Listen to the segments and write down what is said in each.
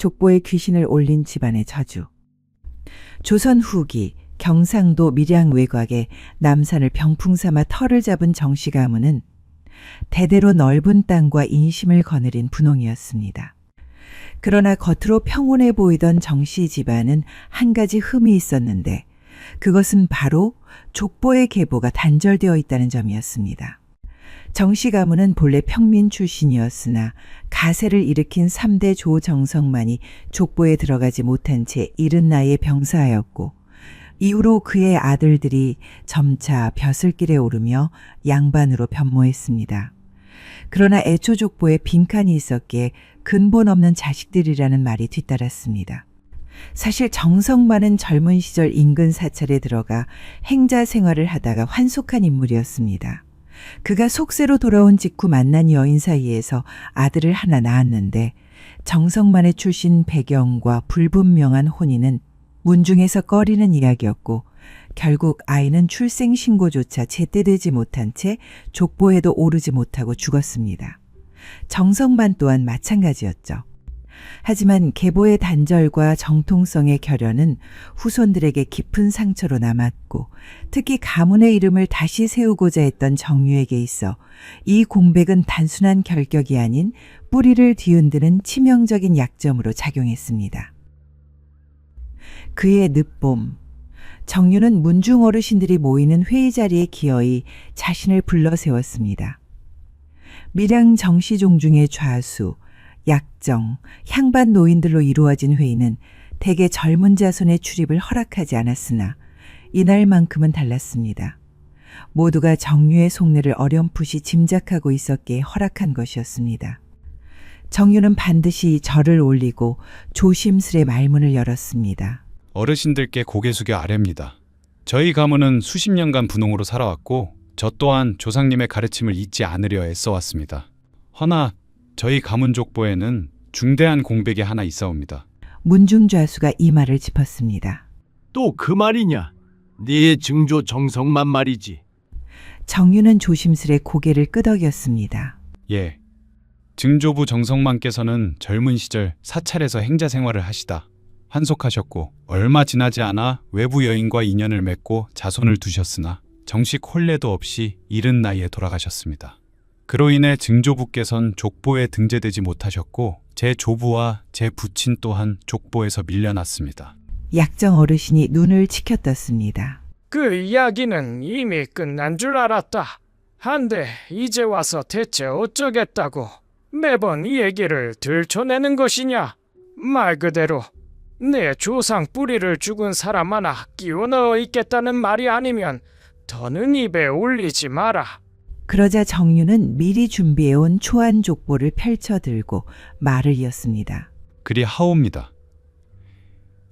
족보에 귀신을 올린 집안의 저주. 조선 후기 경상도 밀양 외곽에 남산을 병풍 삼아 터를 잡은 정씨 가문은 대대로 넓은 땅과 인심을 거느린 분홍이었습니다. 그러나 겉으로 평온해 보이던 정씨 집안은 한 가지 흠이 있었는데 그것은 바로 족보의 계보가 단절되어 있다는 점이었습니다. 정씨 가문은 본래 평민 출신이었으나 가세를 일으킨 3대 조정석만이 족보에 들어가지 못한 채 이른 나이에 병사하였고 이후로 그의 아들들이 점차 벼슬길에 오르며 양반으로 변모했습니다. 그러나 애초 족보에 빈칸이 있었기에 근본 없는 자식들이라는 말이 뒤따랐습니다. 사실 정석만은 젊은 시절 인근 사찰에 들어가 행자 생활을 하다가 환속한 인물이었습니다. 그가 속세로 돌아온 직후 만난 여인 사이에서 아들을 하나 낳았는데 정석만의 출신 배경과 불분명한 혼인은 문중에서 꺼리는 이야기였고 결국 아이는 출생신고조차 제때 되지 못한 채 족보에도 오르지 못하고 죽었습니다. 정석만 또한 마찬가지였죠. 하지만 계보의 단절과 정통성의 결연은 후손들에게 깊은 상처로 남았고 특히 가문의 이름을 다시 세우고자 했던 정유에게 있어 이 공백은 단순한 결격이 아닌 뿌리를 뒤흔드는 치명적인 약점으로 작용했습니다. 그의 늦봄, 정유는 문중 어르신들이 모이는 회의 자리에 기어이 자신을 불러 세웠습니다. 밀양 정씨종 중의 좌수, 약정, 향반 노인들로 이루어진 회의는 대개 젊은 자손의 출입을 허락하지 않았으나 이날만큼은 달랐습니다. 모두가 정유의 속내를 어렴풋이 짐작하고 있었기에 허락한 것이었습니다. 정유는 반드시 절을 올리고 조심스레 말문을 열었습니다. 어르신들께 고개 숙여 아뢰입니다. 저희 가문은 수십 년간 분홍으로 살아왔고 저 또한 조상님의 가르침을 잊지 않으려 애써왔습니다. 허나 저희 가문 족보에는 중대한 공백이 하나 있사옵니다. 문중좌수가 이 말을 짚었습니다. 또 그 말이냐? 네 증조 정석만 말이지. 정유는 조심스레 고개를 끄덕였습니다. 예. 증조부 정석만께서는 젊은 시절 사찰에서 행자 생활을 하시다 환속하셨고 얼마 지나지 않아 외부 여인과 인연을 맺고 자손을 두셨으나 정식 혼례도 없이 이른 나이에 돌아가셨습니다. 그로 인해 증조부께선 족보에 등재되지 못하셨고 제 조부와 제 부친 또한 족보에서 밀려났습니다. 약정 어르신이 눈을 치켜떴습니다. 그 이야기는 이미 끝난 줄 알았다. 한데 이제 와서 대체 어쩌겠다고 매번 이 얘기를 들춰내는 것이냐? 말 그대로 내 조상 뿌리를 죽은 사람 하나 끼워 넣어 있겠다는 말이 아니면 더는 입에 올리지 마라. 그러자 정유는 미리 준비해온 초안 족보를 펼쳐들고 말을 이었습니다. 그리 하옵니다.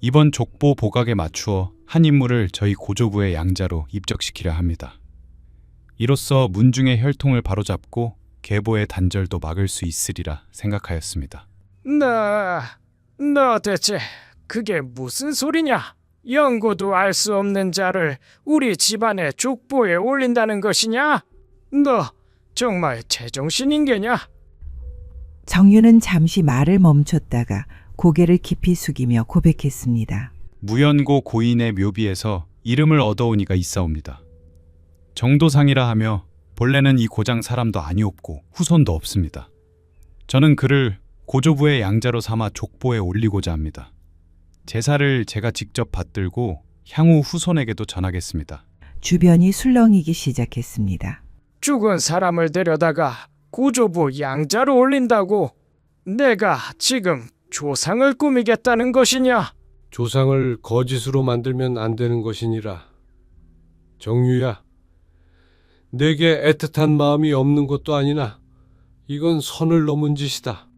이번 족보 보각에 맞추어 한 인물을 저희 고조부의 양자로 입적시키려 합니다. 이로써 문중의 혈통을 바로잡고 계보의 단절도 막을 수 있으리라 생각하였습니다. 너 대체 그게 무슨 소리냐? 연고도 알 수 없는 자를 우리 집안의 족보에 올린다는 것이냐? 너 정말 제정신인 게냐? 정유는 잠시 말을 멈췄다가 고개를 깊이 숙이며 고백했습니다. 무연고 고인의 묘비에서 이름을 얻어온 이가 있사옵니다. 정도상이라 하며 본래는 이 고장 사람도 아니옵고 후손도 없습니다. 저는 그를 고조부의 양자로 삼아 족보에 올리고자 합니다. 제사를 제가 직접 받들고 향후 후손에게도 전하겠습니다. 주변이 술렁이기 시작했습니다. 죽은 사람을 데려다가 고조부 양자로 올린다고? 내가 지금 조상을 꾸미겠다는 것이냐? 조상을 거짓으로 만들면 안 되는 것이니라. 정유야, 내게 애틋한 마음이 없는 것도 아니나 이건 선을 넘은 짓이다.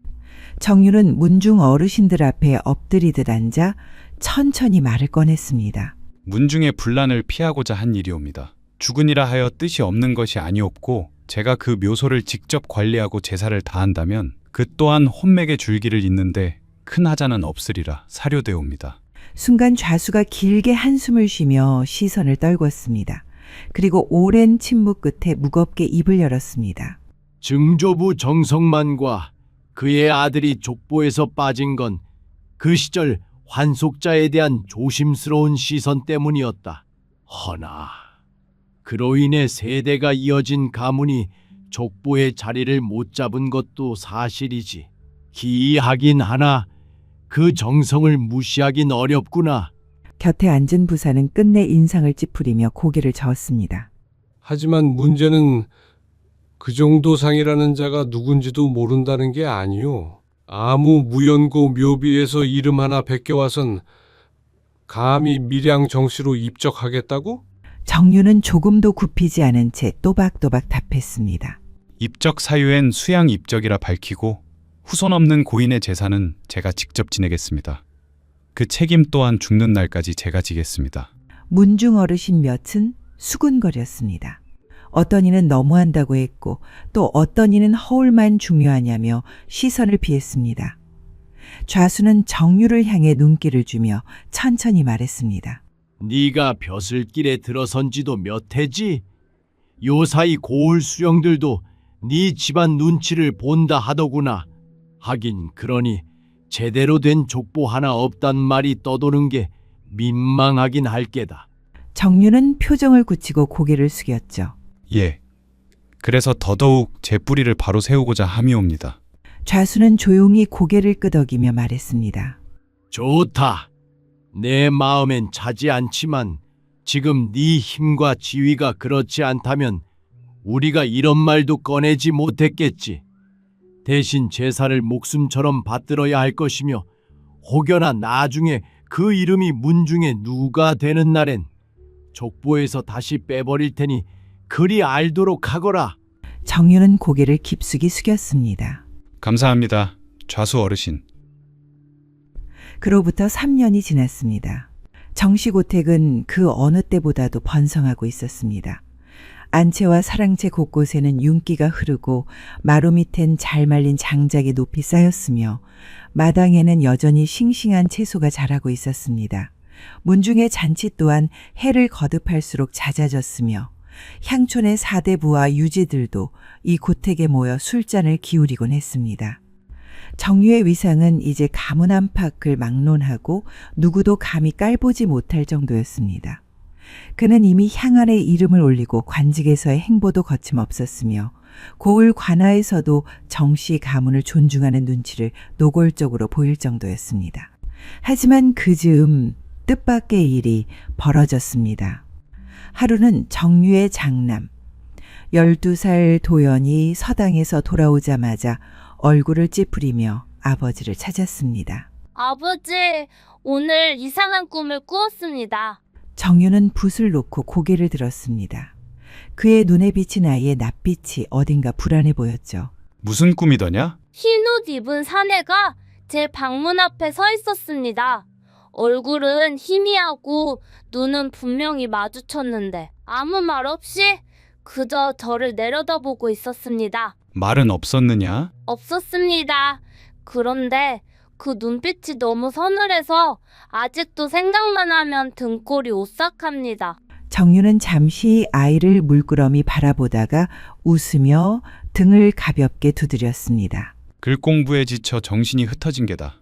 정유는 문중 어르신들 앞에 엎드리듯 앉아 천천히 말을 꺼냈습니다. 문중의 분란을 피하고자 한 일이옵니다. 죽으니라 하여 뜻이 없는 것이 아니옵고 제가 그 묘소를 직접 관리하고 제사를 다한다면 그 또한 혼맥의 줄기를 잇는데 큰 하자는 없으리라 사료되옵니다. 순간 좌수가 길게 한숨을 쉬며 시선을 떨궜습니다. 그리고 오랜 침묵 끝에 무겁게 입을 열었습니다. 증조부 정석만과 그의 아들이 족보에서 빠진 건 그 시절 환속자에 대한 조심스러운 시선 때문이었다. 허나 그로 인해 세대가 이어진 가문이 족보의 자리를 못 잡은 것도 사실이지. 기이하긴 하나 그 정성을 무시하긴 어렵구나. 곁에 앉은 부사는 끝내 인상을 찌푸리며 고개를 저었습니다. 하지만 문제는 그 정도 상이라는 자가 누군지도 모른다는 게 아니오. 아무 무연고 묘비에서 이름 하나 베껴와선 감히 밀양 정씨로 입적하겠다고? 정유는 조금도 굽히지 않은 채 또박또박 답했습니다. 입적 사유엔 수양 입적이라 밝히고 후손 없는 고인의 재산은 제가 직접 지내겠습니다. 그 책임 또한 죽는 날까지 제가 지겠습니다. 문중 어르신 몇은 수군거렸습니다. 어떤 이는 너무한다고 했고 또 어떤 이는 허울만 중요하냐며 시선을 피했습니다. 좌수는 정유를 향해 눈길을 주며 천천히 말했습니다. 네가 벼슬길에 들어선 지도 몇 해지? 요사이 고을 수령들도 네 집안 눈치를 본다 하더구나. 하긴 그러니 제대로 된 족보 하나 없단 말이 떠도는 게 민망하긴 할 게다. 정유는 표정을 굳히고 고개를 숙였죠. 예. 그래서 더더욱 제 뿌리를 바로 세우고자 함이옵니다. 좌수는 조용히 고개를 끄덕이며 말했습니다. 좋다. 내 마음엔 차지 않지만 지금 네 힘과 지위가 그렇지 않다면 우리가 이런 말도 꺼내지 못했겠지. 대신 제사를 목숨처럼 받들어야 할 것이며 혹여나 나중에 그 이름이 문중에 누가 되는 날엔 족보에서 다시 빼버릴 테니 그리 알도록 하거라. 정유는 고개를 깊숙이 숙였습니다. 감사합니다. 좌수 어르신. 그로부터 3년이 지났습니다. 정시고택은 그 어느 때보다도 번성하고 있었습니다. 안채와 사랑채 곳곳에는 윤기가 흐르고 마루 밑엔 잘 말린 장작이 높이 쌓였으며 마당에는 여전히 싱싱한 채소가 자라고 있었습니다. 문중의 잔치 또한 해를 거듭할수록 잦아졌으며 향촌의 사대부와 유지들도 이 고택에 모여 술잔을 기울이곤 했습니다. 정유의 위상은 이제 가문 안팎을 막론하고 누구도 감히 깔보지 못할 정도였습니다. 그는 이미 향안에 이름을 올리고 관직에서의 행보도 거침없었으며 고을 관하에서도 정씨 가문을 존중하는 눈치를 노골적으로 보일 정도였습니다. 하지만 그 즈음 뜻밖의 일이 벌어졌습니다. 하루는 정유의 장남 12살 도연이 서당에서 돌아오자마자 얼굴을 찌푸리며 아버지를 찾았습니다. 아버지, 오늘 이상한 꿈을 꾸었습니다. 정유는 붓을 놓고 고개를 들었습니다. 그의 눈에 비친 아이의 낯빛이 어딘가 불안해 보였죠. 무슨 꿈이더냐? 흰옷 입은 사내가 제 방문 앞에 서 있었습니다. 얼굴은 희미하고 눈은 분명히 마주쳤는데 아무 말 없이 그저 저를 내려다보고 있었습니다. 말은 없었느냐? 없었습니다. 그런데 그 눈빛이 너무 서늘해서 아직도 생각만 하면 등골이 오싹합니다. 정유는 잠시 아이를 물끄러미 바라보다가 웃으며 등을 가볍게 두드렸습니다. 글 공부에 지쳐 정신이 흩어진 게다.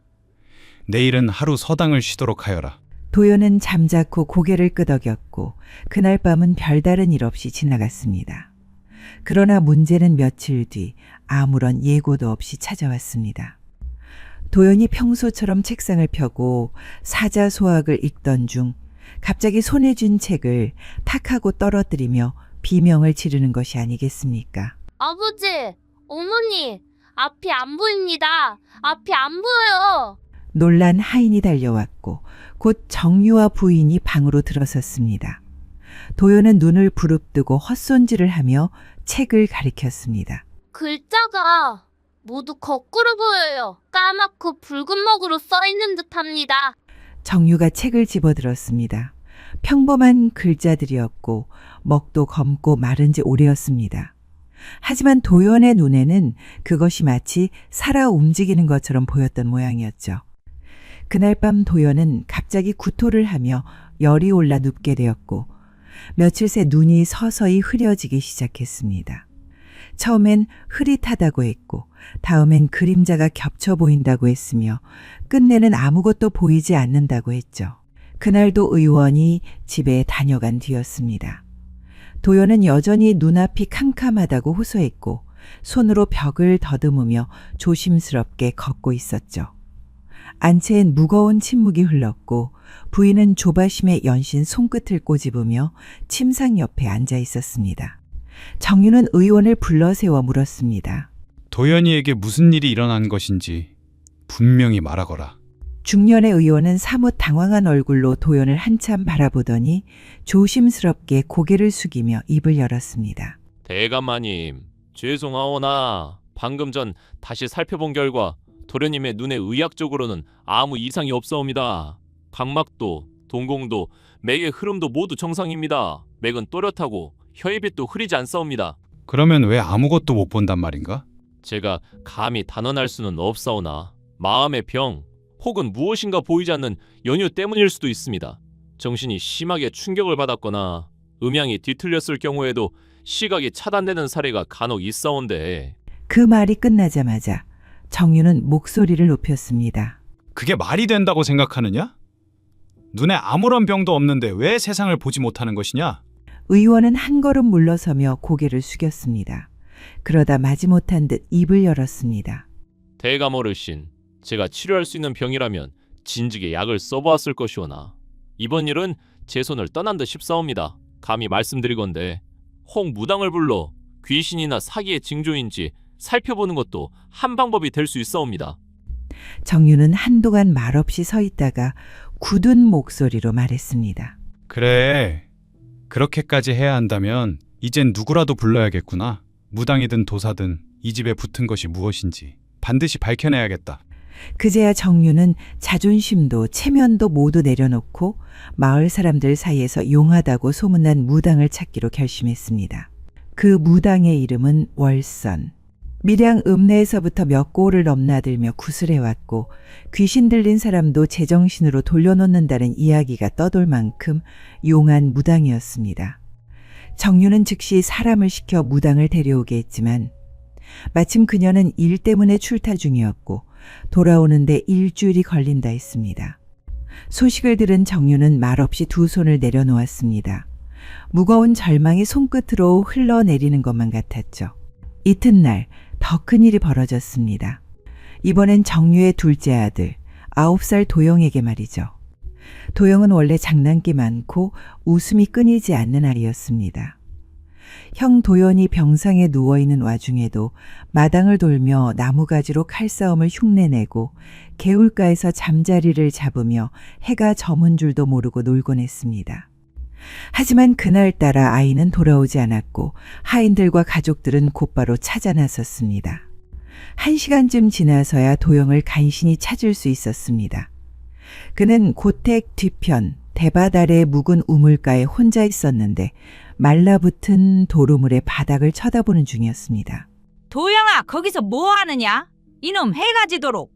내일은 하루 서당을 쉬도록 하여라. 도연은 잠자코 고개를 끄덕였고 그날 밤은 별다른 일 없이 지나갔습니다. 그러나 문제는 며칠 뒤 아무런 예고도 없이 찾아왔습니다. 도연이 평소처럼 책상을 펴고 사자소학을 읽던 중 갑자기 손에 쥔 책을 탁하고 떨어뜨리며 비명을 지르는 것이 아니겠습니까? 아버지, 어머니, 앞이 안 보입니다. 앞이 안 보여요. 놀란 하인이 달려왔고 곧 정유와 부인이 방으로 들어섰습니다. 도연은 눈을 부릅뜨고 헛손질을 하며 책을 가리켰습니다. 글자가 모두 거꾸로 보여요. 까맣고 붉은 먹으로 써 있는 듯합니다. 정유가 책을 집어들었습니다. 평범한 글자들이었고 먹도 검고 마른 지 오래였습니다. 하지만 도연의 눈에는 그것이 마치 살아 움직이는 것처럼 보였던 모양이었죠. 그날 밤 도연은 갑자기 구토를 하며 열이 올라 눕게 되었고 며칠 새 눈이 서서히 흐려지기 시작했습니다. 처음엔 흐릿하다고 했고 다음엔 그림자가 겹쳐 보인다고 했으며 끝내는 아무것도 보이지 않는다고 했죠. 그날도 의원이 집에 다녀간 뒤였습니다. 도연은 여전히 눈앞이 캄캄하다고 호소했고 손으로 벽을 더듬으며 조심스럽게 걷고 있었죠. 안채엔 무거운 침묵이 흘렀고 부인은 조바심에 연신 손끝을 꼬집으며 침상 옆에 앉아 있었습니다. 정유는 의원을 불러 세워 물었습니다. 도연이에게 무슨 일이 일어난 것인지 분명히 말하거라. 중년의 의원은 사뭇 당황한 얼굴로 도연을 한참 바라보더니 조심스럽게 고개를 숙이며 입을 열었습니다. 대감마님, 죄송하오나 방금 전 다시 살펴본 결과 도련님의 눈에 의학적으로는 아무 이상이 없사옵니다. 각막도, 동공도, 맥의 흐름도 모두 정상입니다. 맥은 또렷하고 혀의 빛도 흐리지 않사옵니다. 그러면 왜 아무것도 못 본단 말인가? 제가 감히 단언할 수는 없사오나 마음의 병 혹은 무엇인가 보이지 않는 연유 때문일 수도 있습니다. 정신이 심하게 충격을 받았거나 음향이 뒤틀렸을 경우에도 시각이 차단되는 사례가 간혹 있사온데. 그 말이 끝나자마자 정유는 목소리를 높였습니다. 그게 말이 된다고 생각하느냐? 눈에 아무런 병도 없는데 왜 세상을 보지 못하는 것이냐? 의원은 한 걸음 물러서며 고개를 숙였습니다. 그러다 마지못한 듯 입을 열었습니다. 대감 어르신, 제가 치료할 수 있는 병이라면 진즉에 약을 써보았을 것이오나 이번 일은 제 손을 떠난 듯 싶사옵니다. 감히 말씀드리건대 혹 무당을 불러 귀신이나 사기의 징조인지 살펴보는 것도 한 방법이 될 수 있사옵니다. 정유는 한동안 말없이 서 있다가 굳은 목소리로 말했습니다. 그래, 그렇게까지 해야 한다면 이젠 누구라도 불러야겠구나. 무당이든 도사든 이 집에 붙은 것이 무엇인지 반드시 밝혀내야겠다. 그제야 정유는 자존심도 체면도 모두 내려놓고 마을 사람들 사이에서 용하다고 소문난 무당을 찾기로 결심했습니다. 그 무당의 이름은 월선. 밀양 읍내에서부터 몇 고을을 넘나들며 구슬해왔고 귀신 들린 사람도 제정신으로 돌려놓는다는 이야기가 떠돌 만큼 용한 무당이었습니다. 정유는 즉시 사람을 시켜 무당을 데려오게 했지만 마침 그녀는 일 때문에 출타 중이었고 돌아오는데 일주일이 걸린다 했습니다. 소식을 들은 정유는 말없이 두 손을 내려놓았습니다. 무거운 절망이 손끝으로 흘러내리는 것만 같았죠. 이튿날 더 큰 일이 벌어졌습니다. 이번엔 정유의 둘째 아들 9살 도영에게 말이죠. 도영은 원래 장난기 많고 웃음이 끊이지 않는 아이였습니다. 형 도연이 병상에 누워있는 와중에도 마당을 돌며 나무가지로 칼싸움을 흉내내고 개울가에서 잠자리를 잡으며 해가 저문 줄도 모르고 놀곤 했습니다. 하지만 그날따라 아이는 돌아오지 않았고 하인들과 가족들은 곧바로 찾아 나섰습니다. 1시간쯤 지나서야 도영을 간신히 찾을 수 있었습니다. 그는 고택 뒤편 대밭 아래 묵은 우물가에 혼자 있었는데 말라붙은 도루물의 바닥을 쳐다보는 중이었습니다. 도영아, 거기서 뭐 하느냐? 이놈 해가 지도록.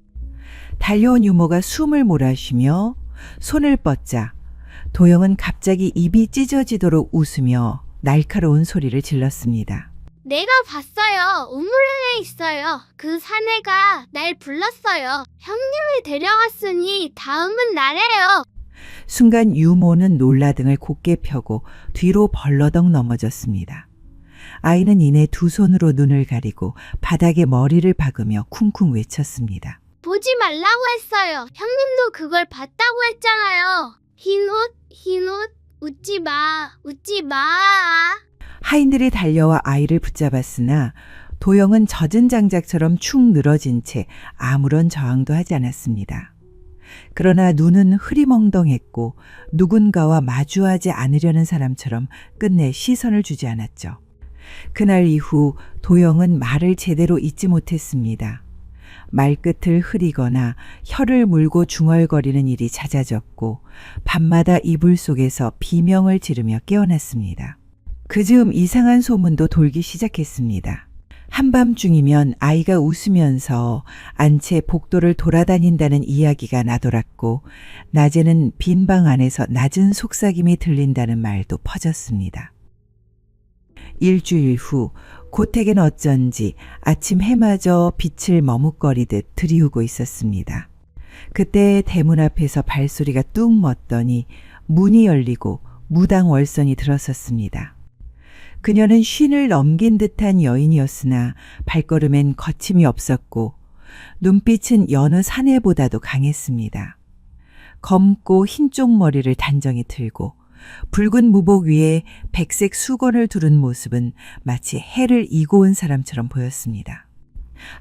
달려온 유모가 숨을 몰아쉬며 손을 뻗자 도영은 갑자기 입이 찢어지도록 웃으며 날카로운 소리를 질렀습니다. 내가 봤어요. 우물에 있어요. 그 사내가 날 불렀어요. 형님을 데려왔으니 다음은 나래요. 순간 유모는 놀라등을 곧게 펴고 뒤로 벌러덩 넘어졌습니다. 아이는 이내 두 손으로 눈을 가리고 바닥에 머리를 박으며 쿵쿵 외쳤습니다. 보지 말라고 했어요. 형님도 그걸 봤다고 했잖아요. 흰 옷, 웃지 마, 웃지 마. 하인들이 달려와 아이를 붙잡았으나 도영은 젖은 장작처럼 축 늘어진 채 아무런 저항도 하지 않았습니다. 그러나 눈은 흐리멍덩했고 누군가와 마주하지 않으려는 사람처럼 끝내 시선을 주지 않았죠. 그날 이후 도영은 말을 제대로 잇지 못했습니다. 말끝을 흐리거나 혀를 물고 중얼거리는 일이 잦아졌고 밤마다 이불 속에서 비명을 지르며 깨어났습니다. 그 즈음 이상한 소문도 돌기 시작했습니다. 한밤중이면 아이가 웃으면서 안채 복도를 돌아다닌다는 이야기가 나돌았고 낮에는 빈 방 안에서 낮은 속삭임이 들린다는 말도 퍼졌습니다. 일주일 후 고택엔 어쩐지 아침 해마저 빛을 머뭇거리듯 들이우고 있었습니다. 그때 대문 앞에서 발소리가 뚝 멎더니 문이 열리고 무당 월선이 들어섰습니다. 그녀는 쉰을 넘긴 듯한 여인이었으나 발걸음엔 거침이 없었고 눈빛은 여느 사내보다도 강했습니다. 검고 흰 쪽머리를 단정히 틀고 붉은 무복 위에 백색 수건을 두른 모습은 마치 해를 이고 온 사람처럼 보였습니다.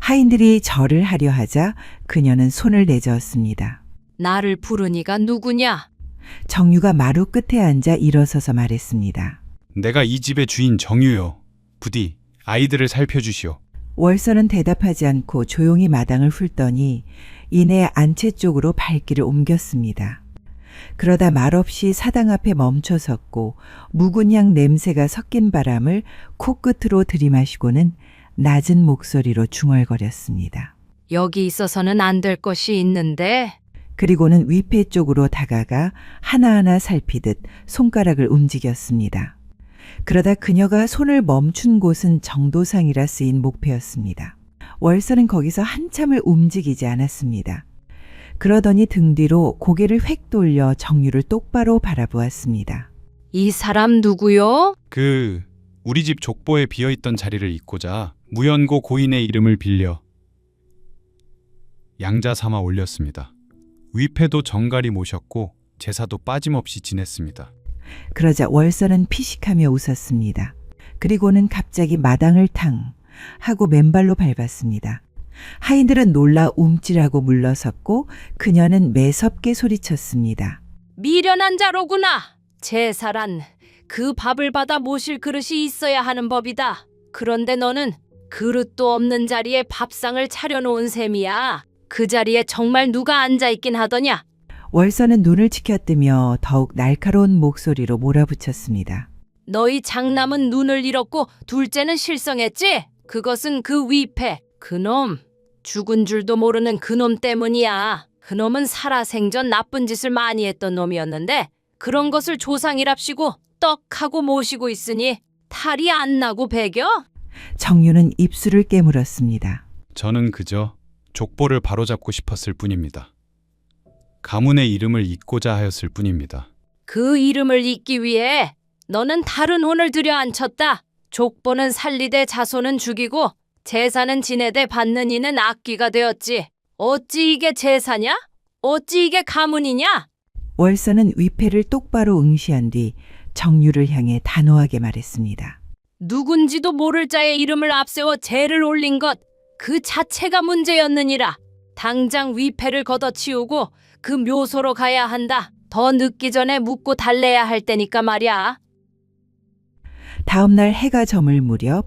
하인들이 절을 하려 하자 그녀는 손을 내저었습니다. 나를 부르니가 누구냐? 정유가 마루 끝에 앉아 일어서서 말했습니다. 내가 이 집의 주인 정유요. 부디 아이들을 살펴주시오. 월선은 대답하지 않고 조용히 마당을 훑더니 이내 안채 쪽으로 발길을 옮겼습니다. 그러다 말없이 사당 앞에 멈춰 섰고 묵은 향 냄새가 섞인 바람을 코끝으로 들이마시고는 낮은 목소리로 중얼거렸습니다. 여기 있어서는 안 될 것이 있는데. 그리고는 위패 쪽으로 다가가 하나하나 살피듯 손가락을 움직였습니다. 그러다 그녀가 손을 멈춘 곳은 정도상이라 쓰인 목패였습니다. 월선은 거기서 한참을 움직이지 않았습니다. 그러더니 등 뒤로 고개를 획 돌려 정유를 똑바로 바라보았습니다. 이 사람 누구요? 우리 집 족보에 비어있던 자리를 잇고자 무연고 고인의 이름을 빌려 양자 삼아 올렸습니다. 위패도 정갈이 모셨고 제사도 빠짐없이 지냈습니다. 그러자 월선은 피식하며 웃었습니다. 그리고는 갑자기 마당을 탕 하고 맨발로 밟았습니다. 하인들은 놀라 움찔하고 물러섰고 그녀는 매섭게 소리쳤습니다. 미련한 자로구나. 제사란 그 밥을 받아 모실 그릇이 있어야 하는 법이다. 그런데 너는 그릇도 없는 자리에 밥상을 차려놓은 셈이야. 그 자리에 정말 누가 앉아있긴 하더냐? 월선은 눈을 치켜뜨며 더욱 날카로운 목소리로 몰아붙였습니다. 너희 장남은 눈을 잃었고 둘째는 실성했지? 그것은 그 위패, 그놈, 죽은 줄도 모르는 그놈 때문이야. 그놈은 살아생전 나쁜 짓을 많이 했던 놈이었는데 그런 것을 조상이랍시고 떡하고 모시고 있으니 탈이 안 나고 배겨? 정유는 입술을 깨물었습니다. 저는 그저 족보를 바로잡고 싶었을 뿐입니다. 가문의 이름을 잇고자 하였을 뿐입니다. 그 이름을 잇기 위해 너는 다른 혼을 들여 앉혔다. 족보는 살리되 자손은 죽이고 제사는 지내되 받는 이는 악귀가 되었지. 어찌 이게 제사냐? 어찌 이게 가문이냐? 월선은 위패를 똑바로 응시한 뒤 정유를 향해 단호하게 말했습니다. 누군지도 모를 자의 이름을 앞세워 죄를 올린 것, 그 자체가 문제였느니라. 당장 위패를 걷어치우고 그 묘소로 가야 한다. 더 늦기 전에 묻고 달래야 할 때니까 말이야. 다음 날 해가 저물 무렵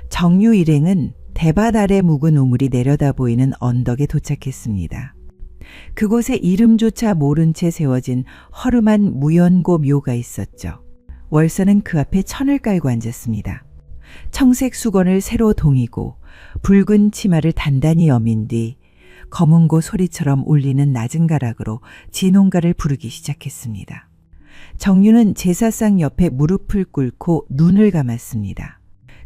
정유 일행은 대밭 아래 묵은 우물이 내려다 보이는 언덕에 도착했습니다. 그곳에 이름조차 모른 채 세워진 허름한 무연고 묘가 있었죠. 월선은 그 앞에 천을 깔고 앉았습니다. 청색 수건을 새로 동이고 붉은 치마를 단단히 여민 뒤 검은 고 소리처럼 울리는 낮은 가락으로 진홍가를 부르기 시작했습니다. 정유는 제사상 옆에 무릎을 꿇고 눈을 감았습니다.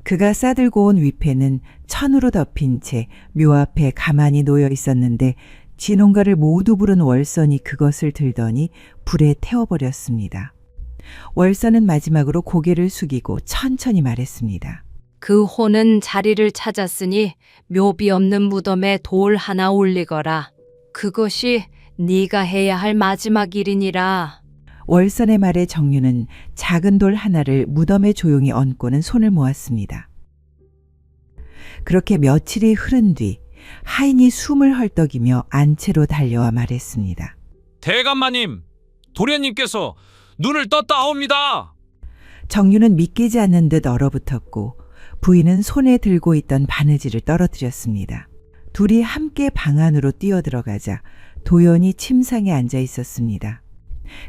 그가 싸들고 온 위패는 천으로 덮인 채 묘 앞에 가만히 놓여 있었는데 진홍가를 모두 부른 월선이 그것을 들더니 불에 태워버렸습니다. 월선은 마지막으로 고개를 숙이고 천천히 말했습니다. 그 혼은 자리를 찾았으니 묘비 없는 무덤에 돌 하나 올리거라. 그것이 네가 해야 할 마지막 일이니라. 월선의 말에 정유는 작은 돌 하나를 무덤에 조용히 얹고는 손을 모았습니다. 그렇게 며칠이 흐른 뒤 하인이 숨을 헐떡이며 안채로 달려와 말했습니다. 대감마님, 도련님께서 눈을 떴다옵니다. 정유는 믿기지 않는 듯 얼어붙었고 부인은 손에 들고 있던 바느질을 떨어뜨렸습니다. 둘이 함께 방 안으로 뛰어들어가자 도연이 침상에 앉아 있었습니다.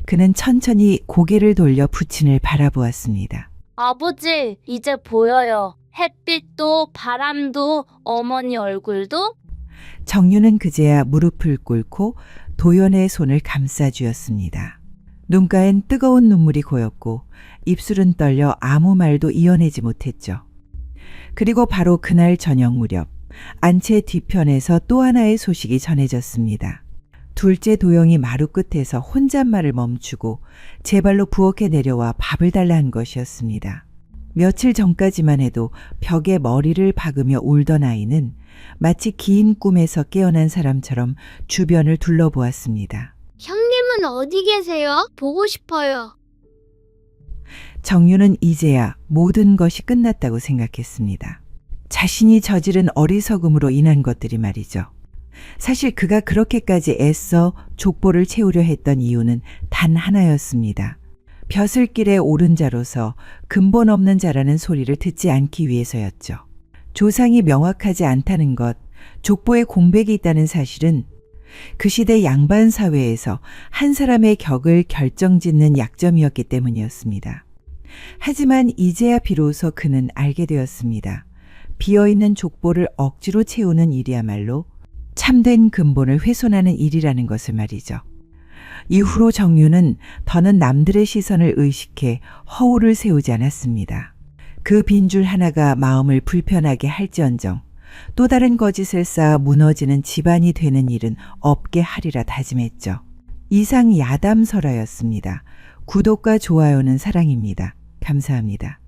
그는 천천히 고개를 돌려 부친을 바라보았습니다. 아버지, 이제 보여요. 햇빛도 바람도 어머니 얼굴도. 정유는 그제야 무릎을 꿇고 도연의 손을 감싸 주었습니다. 눈가엔 뜨거운 눈물이 고였고 입술은 떨려 아무 말도 이어내지 못했죠. 그리고 바로 그날 저녁 무렵 안채 뒤편에서 또 하나의 소식이 전해졌습니다. 둘째 도영이 마루 끝에서 혼잣말을 멈추고 제 발로 부엌에 내려와 밥을 달라 한 것이었습니다. 며칠 전까지만 해도 벽에 머리를 박으며 울던 아이는 마치 긴 꿈에서 깨어난 사람처럼 주변을 둘러보았습니다. 형님은 어디 계세요? 보고 싶어요. 정유는 이제야 모든 것이 끝났다고 생각했습니다. 자신이 저지른 어리석음으로 인한 것들이 말이죠. 사실 그가 그렇게까지 애써 족보를 채우려 했던 이유는 단 하나였습니다. 벼슬길에 오른 자로서 근본 없는 자라는 소리를 듣지 않기 위해서였죠. 조상이 명확하지 않다는 것, 족보에 공백이 있다는 사실은 그 시대 양반 사회에서 한 사람의 격을 결정짓는 약점이었기 때문이었습니다. 하지만 이제야 비로소 그는 알게 되었습니다. 비어있는 족보를 억지로 채우는 일이야말로 참된 근본을 훼손하는 일이라는 것을 말이죠. 이후로 정유는 더는 남들의 시선을 의식해 허울을 세우지 않았습니다. 그 빈줄 하나가 마음을 불편하게 할지언정 또 다른 거짓을 쌓아 무너지는 집안이 되는 일은 없게 하리라 다짐했죠. 이상 야담설화였습니다. 구독과 좋아요는 사랑입니다. 감사합니다.